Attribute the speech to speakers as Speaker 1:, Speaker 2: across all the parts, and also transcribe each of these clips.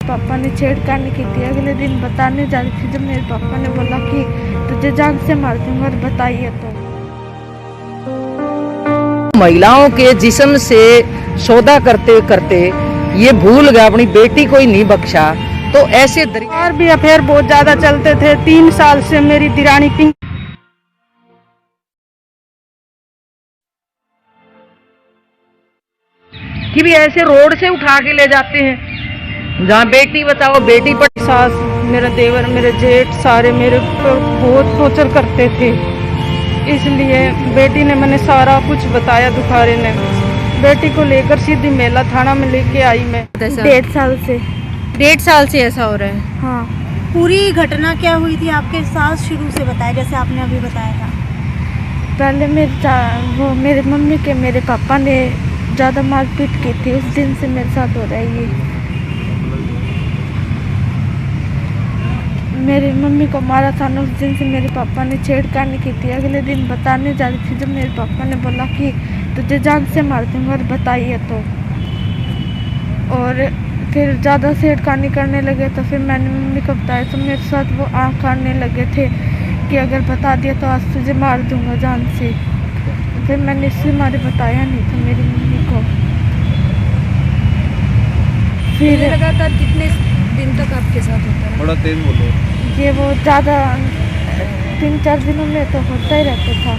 Speaker 1: पापा ने छेड़खानी की थी। अगले दिन बताने जा रही थी जब मेरे पापा ने बोला कि तुझे जान से मार दूंगा और बताइए तो।
Speaker 2: महिलाओं के जिस्म से सौदा करते करते ये भूल गया अपनी बेटी को ही नहीं बख्शा। तो ऐसे
Speaker 3: और भी अफेयर बहुत ज्यादा चलते थे। 3 साल से मेरी दिरानी पिंक
Speaker 2: कि भी ऐसे रोड से उठा के ले जाते हैं जहाँ बेटी बचाओ बेटी पर।
Speaker 3: सास, मेरा देवर, मेरे जेठ सारे मेरे पर बहुत टॉर्चर करते थे। इसलिए बेटी ने मैंने सारा कुछ बताया। दुखारे ने बेटी को लेकर सीधी मेला थाना में लेके आई मैं।
Speaker 1: 1.5 साल से।
Speaker 4: 1.5 साल से ऐसा हो रहा है?
Speaker 1: हाँ।
Speaker 5: पूरी घटना क्या हुई थी आपके साथ शुरू से बताया, जैसे आपने अभी बताया था।
Speaker 1: पहले मेरे मम्मी के मेरे पापा ने ज़्यादा मारपीट की थी। उस दिन से मेरे साथ हो रहा है ये। मेरी मम्मी को मारा था ना, उस दिन से मेरे पापा ने छेड़खानी की थी। अगले दिन बताने जा रही थी जब मेरे पापा ने बोला कि तुझे जान से मार दूंगा और बताइए तो। और फिर ज़्यादा छेड़खानी करने लगे तो फिर मैंने मम्मी को बताया तो मेरे साथ वो आँख आने लगे थे कि अगर बता दिया तो आज तुझे मार दूंगा जान से। फिर मैंने इससे मारे बताया नहीं था मेरी मम्मी को। फिर
Speaker 4: लगातार कितने दिन तक आपके साथ होता है?
Speaker 6: थोड़ा तेज बोलो।
Speaker 1: ये वो ज़्यादा 3-4 दिनों में तो होता ही रहता था।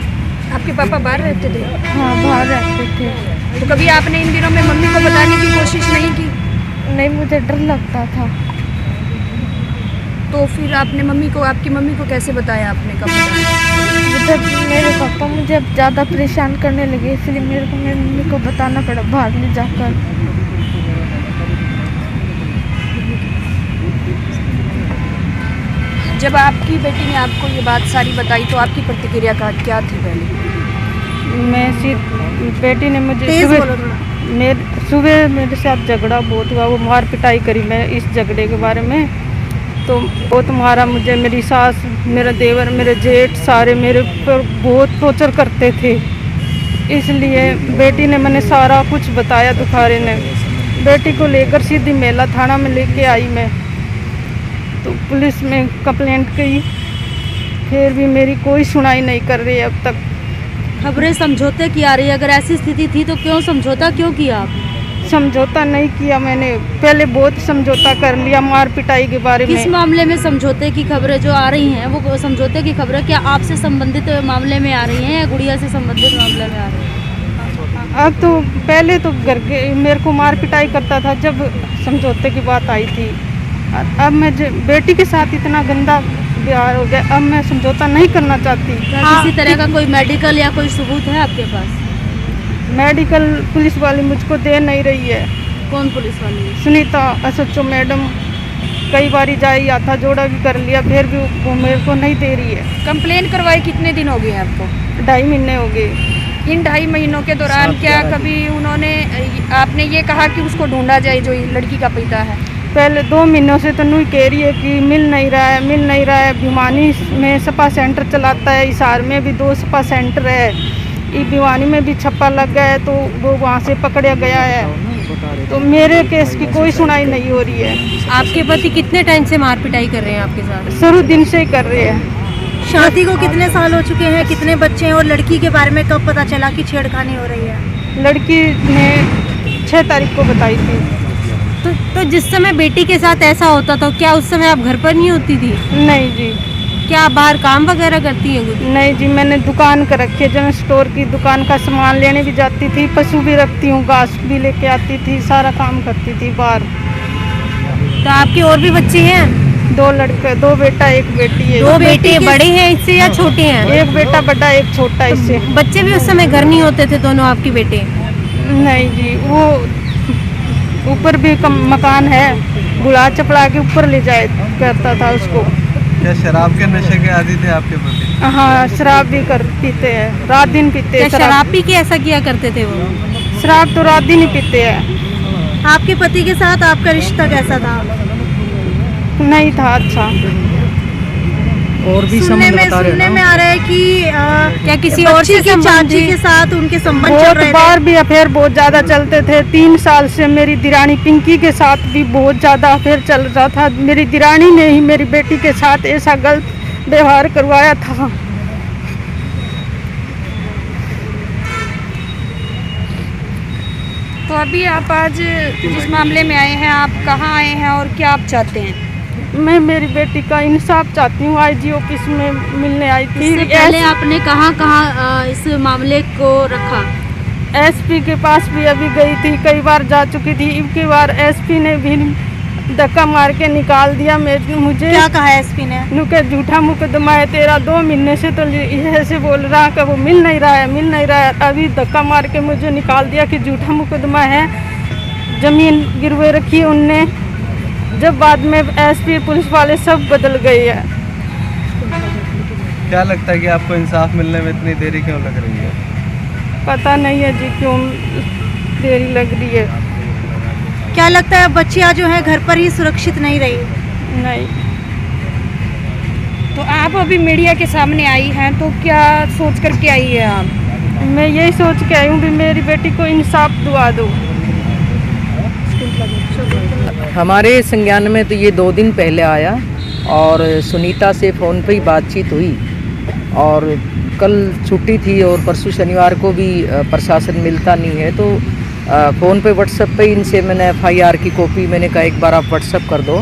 Speaker 4: आपके पापा बाहर रहते थे?
Speaker 1: हाँ, बाहर रहते थे।
Speaker 4: तो कभी आपने इन दिनों में मम्मी को बताने की कोशिश नहीं की?
Speaker 1: नहीं, मुझे डर लगता था।
Speaker 4: तो फिर आपने आपकी मम्मी को कैसे बताया? आपने कब बताया?
Speaker 1: जब मेरे पापा मुझे ज़्यादा परेशान करने लगे इसलिए मेरे को मेरी मम्मी को बताना पड़ा बाहर में जाकर।
Speaker 4: जब आपकी बेटी ने आपको ये बात सारी बताई तो आपकी प्रतिक्रिया क्या थी पहले?
Speaker 3: बेटी ने मुझे सुबह मेरे साथ झगड़ा बहुत हुआ। वो मार पिटाई करी मैं इस झगड़े के बारे में। तो बहुत मारा मुझे। मेरी सास, मेरा देवर, मेरे जेठ सारे मेरे पर बहुत टॉर्चर करते थे। इसलिए बेटी ने मैंने सारा कुछ बताया। दुखारे ने बेटी को लेकर सीधी मेला थाना में लेके आई मैं। तो पुलिस में कंप्लेंट की, फिर भी मेरी कोई सुनाई नहीं कर रही है अब तक।
Speaker 5: खबरें समझौते की आ रही है। अगर ऐसी स्थिति थी तो क्यों समझौता क्यों किया आप?
Speaker 3: समझौता नहीं किया मैंने। पहले बहुत समझौता कर लिया मार पिटाई के बारे में।
Speaker 5: किस मामले में समझौते की खबरें जो आ रही हैं वो समझौते की खबरें क्या आपसे संबंधित मामले में आ रही हैं या गुड़िया से संबंधित मामले में आ रही हैं?
Speaker 3: अब तो पहले तो घर के मेरे को मार पिटाई करता था जब समझौते की बात आई थी। अब मैं बेटी के साथ इतना गंदा व्यवहार हो गया, अब मैं समझौता नहीं करना चाहती।
Speaker 5: किसी तरह का कोई मेडिकल या कोई सबूत है आपके पास?
Speaker 3: मेडिकल पुलिस वाली मुझको दे नहीं रही है।
Speaker 5: कौन पुलिस वाली?
Speaker 3: Sunita SHO madam. कई बारी जाई आता जोड़ा भी कर लिया, फिर भी वो मेरे को नहीं दे रही है।
Speaker 4: कंप्लेन करवाए कितने दिन हो गए हैं आपको?
Speaker 3: 2.5 महीने हो गए।
Speaker 4: इन 2.5 महीनों के दौरान क्या कभी आपने ये कहा कि उसको ढूंढा जाए जो लड़की का पिता है?
Speaker 3: पहले 2 महीनों से तो नहीं कह रही है कि मिल नहीं रहा है। भिवानी में सपा सेंटर चलाता है, हिसार में भी 2 सपा सेंटर है, भिवानी में भी छप्पा लग गया है तो वो वहाँ से पकड़ा गया है। तो मेरे केस की कोई सुनाई नहीं हो रही है।
Speaker 5: आपके पति कितने टाइम से मार पिटाई कर रहे हैं आपके साथ?
Speaker 3: शुरू दिन से ही कर रहे हैं।
Speaker 5: शादी को कितने साल हो चुके हैं? कितने बच्चे हैं? और लड़की के बारे में कब पता चला कि छेड़खानी हो रही है?
Speaker 3: लड़की ने 6 तारीख को बताई थी।
Speaker 5: तो जिस समय बेटी के साथ ऐसा होता था क्या उस समय आप घर पर नहीं होती थी?
Speaker 3: नहीं जी।
Speaker 5: क्या आप बाहर काम वगैरह करती हैं कुछ?
Speaker 3: नहीं जी, मैंने दुकान कर रखी है। जनरल स्टोर की दुकान का सामान लेने भी जाती थी, पशु भी रखती हूँ, घास भी लेके आती थी, सारा काम करती थी बाहर।
Speaker 5: तो आपके और भी बच्चे हैं?
Speaker 3: 2 लड़के, 2 बेटा 1 बेटी है।
Speaker 5: 2 बेटे बड़े हैं इससे या छोटे हैं?
Speaker 3: 1 बेटा बड़ा 1 छोटा इससे।
Speaker 5: बच्चे भी उस समय घर नहीं होते थे दोनों आपके बेटे?
Speaker 3: नहीं जी, वो ऊपर भी मकान है, बुला चपड़ा के ऊपर ले जाए करता था उसको।
Speaker 6: क्या शराब के नशे के आदी थे आपके पति?
Speaker 3: हाँ, शराब भी पीते हैं, रात दिन पीते हैं।
Speaker 5: शराब पी के ऐसा किया करते थे वो?
Speaker 3: शराब तो रात दिन ही पीते हैं।
Speaker 5: आपके पति के साथ आपका रिश्ता कैसा था?
Speaker 3: नहीं था अच्छा।
Speaker 2: और भी
Speaker 7: सुनने में आ रहा है कि क्या किसी और की चाची के साथ उनके संबंध चल
Speaker 3: बहुत
Speaker 7: रहे
Speaker 3: बार
Speaker 7: थे?
Speaker 3: भी अफेयर बहुत ज़्यादा चलते थे। 3 साल से मेरी दिरानी पिंकी के साथ भी बहुत ज़्यादा अफेयर चल रहा था। मेरी दिरानी ने ही मेरी बेटी के साथ ऐसा गलत व्यवहार करवाया था।
Speaker 4: तो अभी आप आज जिस मामले में आए हैं, आप कहाँ आए हैं और क्या आप चाहते हैं?
Speaker 3: मैं मेरी बेटी का इंसाफ चाहती हूँ। आईजी ऑफिस में मिलने आई थी।
Speaker 5: इससे पहले आपने कहाँ इस मामले को रखा?
Speaker 3: एसपी के पास भी अभी गई थी, कई बार जा चुकी थी। एक बार एसपी ने भी धक्का मार के निकाल दिया। मुझे
Speaker 7: क्या कहा एसपी ने?
Speaker 3: नुके झूठा मुकदमा है तेरा, 2 महीने से तो ऐसे बोल रहा कि वो मिल नहीं रहा है। अभी धक्का मार के मुझे निकाल दिया कि झूठा मुकदमा है। जमीन गिरवे रखी उनने। जब बाद में एसपी पुलिस वाले सब बदल गए हैं।
Speaker 6: क्या लगता है कि आपको इंसाफ मिलने में इतनी देरी क्यों लग रही है?
Speaker 3: पता नहीं है जी क्यों देरी लग रही है।
Speaker 7: क्या लगता है बच्चियां जो है घर पर ही सुरक्षित नहीं रही?
Speaker 3: नहीं।
Speaker 4: तो आप अभी मीडिया के सामने आई हैं, तो क्या सोच कर के आई है आप?
Speaker 3: मैं यही सोच के आई हूँ कि मेरी बेटी को इंसाफ दिवा दो।
Speaker 2: हमारे संज्ञान में तो ये 2 दिन पहले आया और सुनीता से फ़ोन पे ही बातचीत हुई। और कल छुट्टी थी और परसों शनिवार को भी प्रशासन मिलता नहीं है, तो फ़ोन पे व्हाट्सएप पे इनसे मैंने FIR की कॉपी, मैंने कहा एक बार आप व्हाट्सएप कर दो,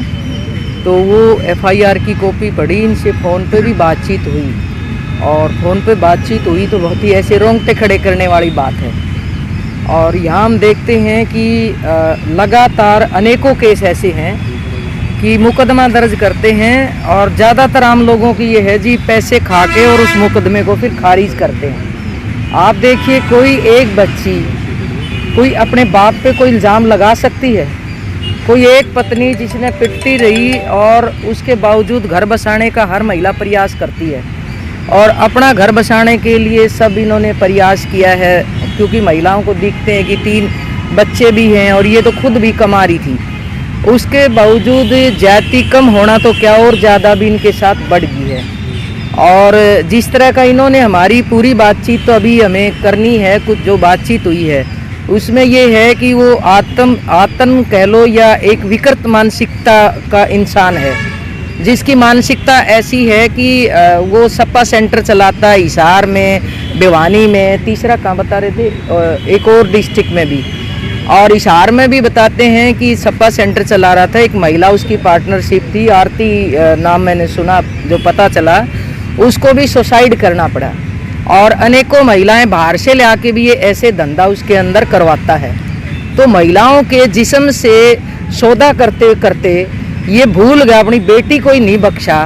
Speaker 2: तो वो FIR की कॉपी पढ़ी। इनसे फ़ोन पे भी बातचीत हुई और फ़ोन पे बातचीत हुई तो बहुत ही ऐसे रोंगटे खड़े करने वाली बात है। और यहाँ हम देखते हैं कि लगातार अनेकों केस ऐसे हैं कि मुकदमा दर्ज करते हैं और ज़्यादातर आम लोगों की ये है जी पैसे खा के और उस मुकदमे को फिर खारिज करते हैं। आप देखिए, कोई एक बच्ची कोई अपने बाप पे कोई इल्ज़ाम लगा सकती है? कोई एक पत्नी जिसने पिटती रही और उसके बावजूद घर बसाने का हर महिला प्रयास करती है और अपना घर बसाने के लिए सब इन्होंने प्रयास किया है, क्योंकि महिलाओं को दिखते हैं कि 3 बच्चे भी हैं और ये तो खुद भी कमा रही थी। उसके बावजूद जाति कम होना तो क्या और ज़्यादा भी इनके साथ बढ़ गई है। और जिस तरह का इन्होंने हमारी पूरी बातचीत तो अभी हमें करनी है, कुछ जो बातचीत हुई है उसमें ये है कि वो आतन कह लो या एक विकृत मानसिकता का इंसान है, जिसकी मानसिकता ऐसी है कि वो सपा सेंटर चलाता है हिसार में, भिवानी में, तीसरा कहाँ बता रहे थे, एक और डिस्ट्रिक्ट में भी, और हिसार में भी बताते हैं कि सपा सेंटर चला रहा था। एक महिला उसकी पार्टनरशिप थी, आरती नाम मैंने सुना, जो पता चला उसको भी सुसाइड करना पड़ा। और अनेकों महिलाएं बाहर से ले आके भी ये ऐसे धंधा उसके अंदर करवाता है। तो महिलाओं के जिस्म से सौदा करते करते ये भूल गया, अपनी बेटी को ही नहीं बख्शा।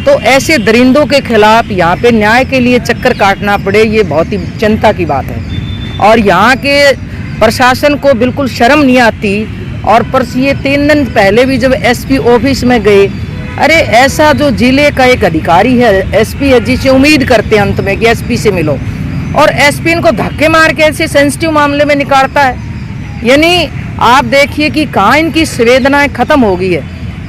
Speaker 2: तो ऐसे दरिंदों के खिलाफ यहाँ पे न्याय के लिए चक्कर काटना पड़े, ये बहुत ही चिंता की बात है। और यहाँ के प्रशासन को बिल्कुल शर्म नहीं आती। और परसों ये 3 दिन पहले भी जब एसपी ऑफिस में गए, अरे ऐसा जो जिले का एक अधिकारी है, एसपी है, जिसे उम्मीद करते हैं अंत में कि एसपी से मिलो, और एसपी इनको धक्के मार के ऐसे सेंसिटिव मामले में निकालता है। यानी आप देखिए कि कहाँ इनकी संवेदनाएं खत्म हो गई है।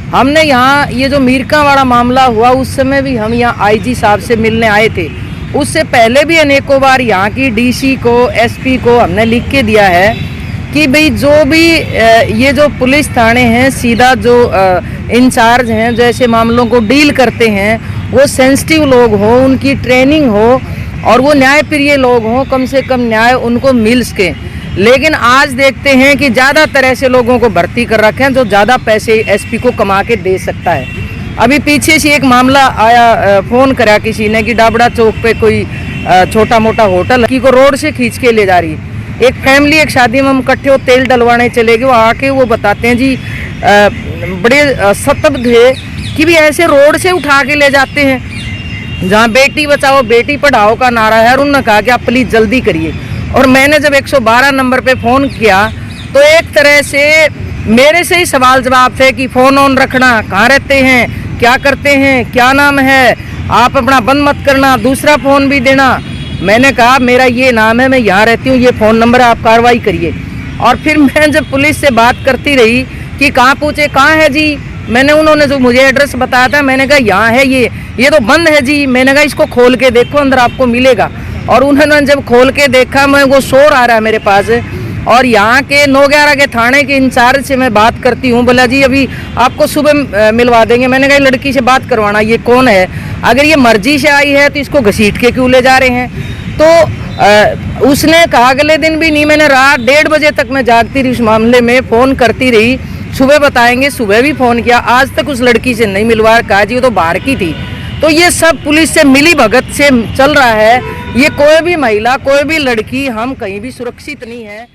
Speaker 2: हमने यहाँ ये जो मीरका वाला मामला हुआ उस समय भी हम यहाँ आईजी साहब से मिलने आए थे। उससे पहले भी अनेकों बार यहाँ की डीसी को, एसपी को हमने लिख के दिया है कि भाई जो भी ये जो पुलिस थाने हैं, सीधा जो इंचार्ज हैं, जो ऐसे मामलों को डील करते हैं, वो सेंसिटिव लोग हों, उनकी ट्रेनिंग हो और वो न्यायप्रिय लोग हों, कम से कम न्याय उनको मिल सके। लेकिन आज देखते हैं कि ज़्यादातर ऐसे लोगों को भर्ती कर रखे हैं जो ज़्यादा पैसे एसपी को कमा के दे सकता है। अभी पीछे से एक मामला आया, फ़ोन करा किसी ने कि डाबड़ा चौक पे कोई छोटा मोटा होटल की को रोड से खींच के ले जा रही। एक फैमिली, एक शादी में हम इकट्ठे हो तेल डलवाने चले गए, वो आके वो बताते हैं जी बड़े सतर्क थे कि भी ऐसे रोड से उठा के ले जाते हैं जहाँ बेटी बचाओ बेटी पढ़ाओ का नारा है। और उन्होंने कहा कि आप प्लीज़ जल्दी करिए। और मैंने जब 112 नंबर पे फ़ोन किया तो एक तरह से मेरे से ही सवाल जवाब थे कि फ़ोन ऑन रखना, कहाँ रहते हैं, क्या करते हैं, क्या नाम है, आप अपना बंद मत करना, दूसरा फ़ोन भी देना। मैंने कहा मेरा ये नाम है, मैं यहाँ रहती हूँ, ये फ़ोन नंबर है, आप कार्रवाई करिए। और फिर मैं जब पुलिस से बात करती रही कि कहाँ पूछे, कहाँ है जी, मैंने उन्होंने जो मुझे एड्रेस बताया था, मैंने कहा यहाँ है ये, ये तो बंद है जी। मैंने कहा इसको खोल के देखो, अंदर आपको मिलेगा। और उन्होंने जब खोल के देखा, मैं वो शोर आ रहा है मेरे पास, और यहाँ के 9/11 के थाने के इंचार्ज से मैं बात करती हूँ, बोला जी अभी आपको सुबह मिलवा देंगे। मैंने कहा लड़की से बात करवाना, ये कौन है? अगर ये मर्जी से आई है तो इसको घसीट के क्यों ले जा रहे हैं? तो उसने कहा अगले दिन भी नहीं। मैंने रात 1:30 बजे तक मैं जागती रही, उस मामले में फ़ोन करती रही, सुबह बताएंगे, सुबह भी फ़ोन किया, आज तक उस लड़की से नहीं मिलवा। कहा जी वो तो बाहर की थी। तो ये सब पुलिस से मिली भगत से चल रहा है। ये कोई भी महिला, कोई भी लड़की, हम कहीं भी सुरक्षित नहीं है।